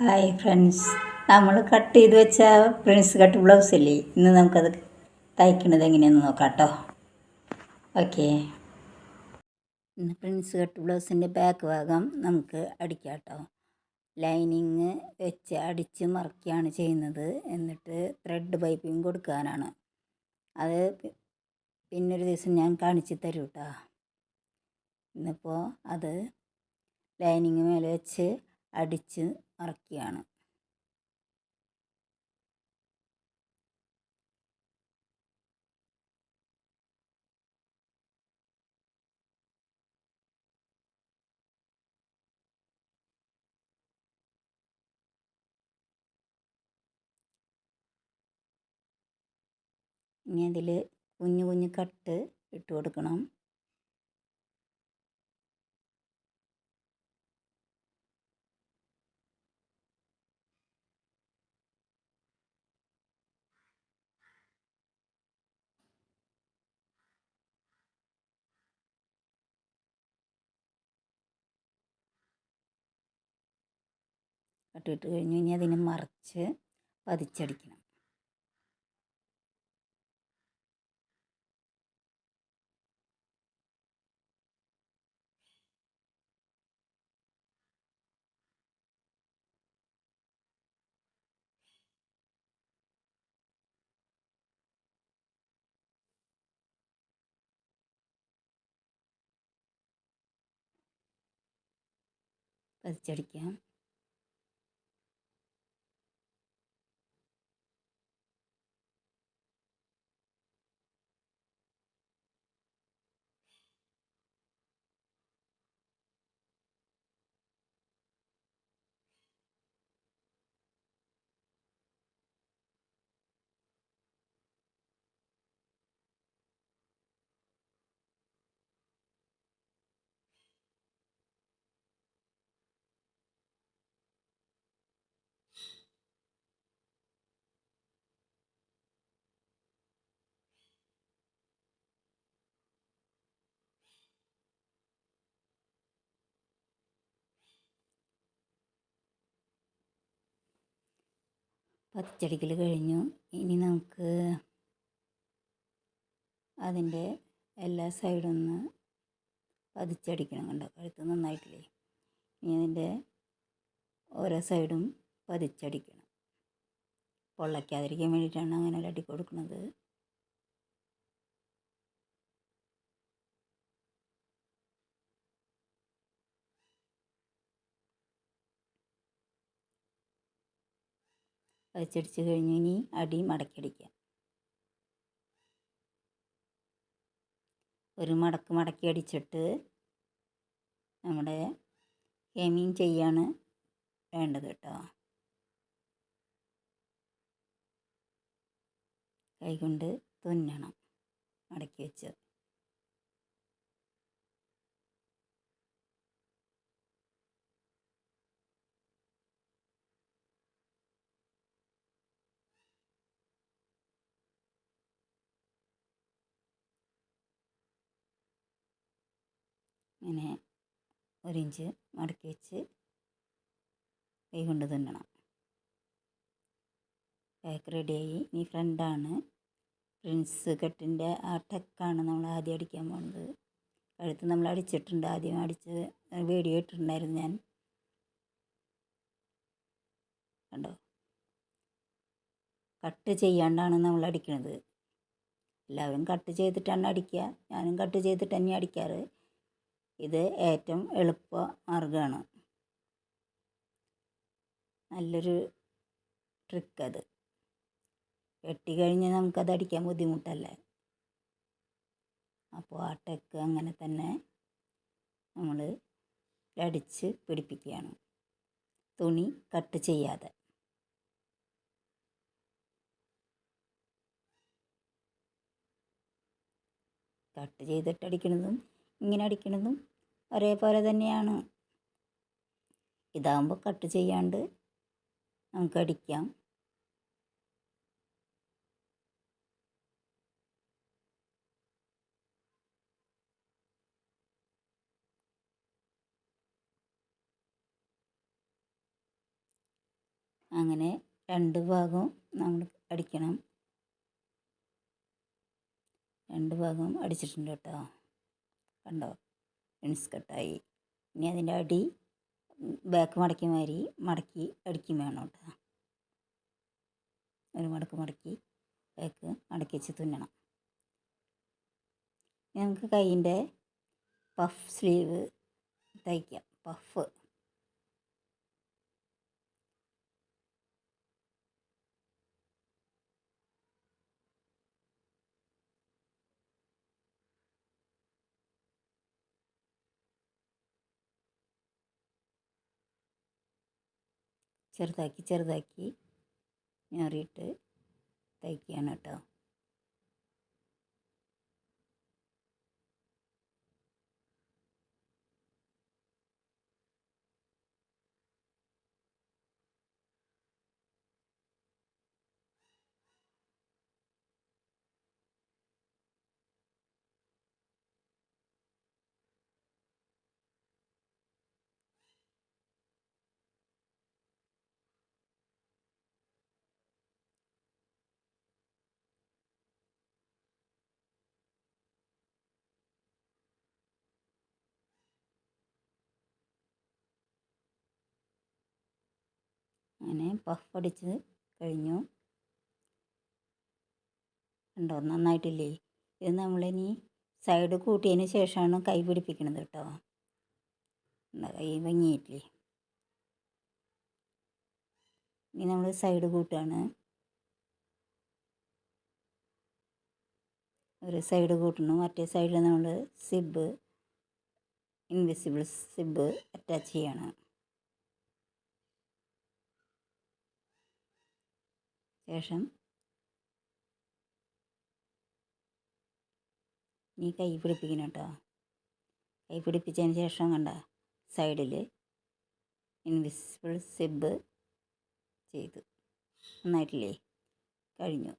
Hi friends, നമ്മൾ cut ചെയ്ത് വെച്ച പ്രിൻസ് കട്ട് ബ്ലൗസ് ഇല്ലേ, ഇന്ന് നമുക്കത് തയ്ക്കണത് എങ്ങനെയാണെന്ന് നോക്കാം കേട്ടോ. ഓക്കെ, ഇന്ന് പ്രിൻസ് കട്ട് ബ്ലൗസിൻ്റെ ബാക്ക് ഭാഗം നമുക്ക് അടിക്കാം കേട്ടോ. ലൈനിങ് വെച്ച് അടിച്ച് മറക്കുകയാണ് ചെയ്യുന്നത്. എന്നിട്ട് ത്രെഡ് പൈപ്പിംഗ് കൊടുക്കാനാണ്. അത് പിന്നൊരു ദിവസം ഞാൻ കാണിച്ച് തരും കേട്ടോ. ഇന്നിപ്പോൾ അത് ലൈനിങ് മേലെ വെച്ച് അടിച്ച് മറക്കുകയാണ്. ഇനി അതിൽ കുഞ്ഞു കുഞ്ഞു കട്ട് ഇട്ട് കൊടുക്കണം. കട്ടിട്ട് കഴിഞ്ഞ് ഇനി അതിനെ മറിച്ച് പതിച്ചടിക്കണം. പതിച്ചടിക്കാം. പതിച്ചടിക്കൽ കഴിഞ്ഞു. ഇനി നമുക്ക് അതിൻ്റെ എല്ലാ സൈഡും ഒന്ന് പതിച്ചടിക്കണം. കണ്ടോ, കഴുത്ത് നന്നായിട്ടില്ലേ? ഇനി അതിൻ്റെ ഓരോ സൈഡും പതിച്ചടിക്കണം. പൊള്ളയ്ക്കാതിരിക്കാൻ വേണ്ടിയിട്ടാണ് അങ്ങനെ അടി കൊടുക്കുന്നത്. പതിച്ചടിച്ച് കഴിഞ്ഞ് ഇനി അടി മടക്കിയടിക്കാം. ഒരു മടക്കി അടിച്ചിട്ട് നമ്മുടെ ഹെമ്മിങ് ചെയ്യാണ് വേണ്ടത് കേട്ടോ. കൈകൊണ്ട് തുന്നണം മടക്കി വെച്ച്. ഇങ്ങനെ 1 ഇഞ്ച് മടക്കി വെച്ച് കൈകൊണ്ട് തുന്നണം. ബാക്ക് റെഡിയായി. ഇനി ഫ്രണ്ടാണ്. പ്രിൻസ് കട്ടിൻ്റെ ആ ടെക്കാണ് നമ്മൾ ആദ്യം അടിക്കാൻ പോകുന്നത്. കഴുത്ത് നമ്മൾ അടിച്ചിട്ടുണ്ട്. ആദ്യം അടിച്ച് വീഡിയോ ഇട്ടിട്ടുണ്ടായിരുന്നു ഞാൻ. കണ്ടോ, കട്ട് ചെയ്യാണ്ടാണ് നമ്മൾ അടിക്കുന്നത്. എല്ലാവരും കട്ട് ചെയ്തിട്ടാണ് അടിക്കുക. ഞാനും കട്ട് ചെയ്തിട്ട് തന്നെ അടിക്കാറ്. ഇത് ഏറ്റവും എളുപ്പ മാർഗ്ഗമാണ്. നല്ലൊരു ട്രിക്കത്. വെട്ടി കഴിഞ്ഞ് നമുക്കത് അടിക്കാൻ ബുദ്ധിമുട്ടല്ലേ. അപ്പോൾ ആ ടെക്ക് അങ്ങനെ തന്നെ നമ്മൾ അടിച്ച് പിടിപ്പിക്കുകയാണ്, തുണി കട്ട് ചെയ്യാതെ. കട്ട് ചെയ്തിട്ട് അടിക്കുന്നതും ഇങ്ങനെ അടിക്കുന്നതും ഒരേപോലെ തന്നെയാണ്. ഇതാകുമ്പോൾ കട്ട് ചെയ്യാണ്ട് നമുക്ക് അടിക്കാം. അങ്ങനെ രണ്ട് ഭാഗവും നമ്മൾ അടിക്കണം. രണ്ട് ഭാഗവും അടിച്ചിട്ടുണ്ട് കേട്ടോ. കണ്ടോ, പ്രിൻസ് കട്ടായി. ഇനി അതിൻ്റെ അടി ബാക്ക് മടക്കി മാതിരി മടക്കി അടിക്കും വേണം കേട്ടോ. ഒരു മടക്ക് മടക്കി ബാക്ക് മടക്കി വെച്ച് തുന്നണം. നമുക്ക് കൈയിൻ്റെ പഫ് സ്ലീവ് തയ്ക്കാം. പഫ് ചെറുതാക്കി ചെറുതാക്കി ഞെറിയിട്ട് തയ്ക്കുകയാണ് കേട്ടോ. അങ്ങനെ പഫ് അടിച്ച് കഴിഞ്ഞു. കണ്ടോ, നന്നായിട്ടില്ലേ? ഇത് നമ്മളിനി സൈഡ് കൂട്ടിയതിന് ശേഷമാണ് കൈ പിടിപ്പിക്കണത് കേട്ടോ. കൈ ഭംഗിയായിട്ടില്ലേ? ഇനി നമ്മൾ സൈഡ് കൂട്ടുകയാണ്. ഒരു സൈഡ് കൂട്ടണം, മറ്റേ സൈഡിൽ നമ്മൾ സിബ്, ഇൻവിസിബിൾ സിബ് അറ്റാച്ച് ചെയ്യണം. ശേഷം നീ കൈ പിടിപ്പിക്കണം കേട്ടോ. കൈ പിടിപ്പിച്ചതിന് ശേഷം കണ്ട സൈഡിൽ ഇൻവിസിബിൾ സിബ് ചെയ്തു. നന്നായിട്ടില്ലേ? കഴിഞ്ഞു.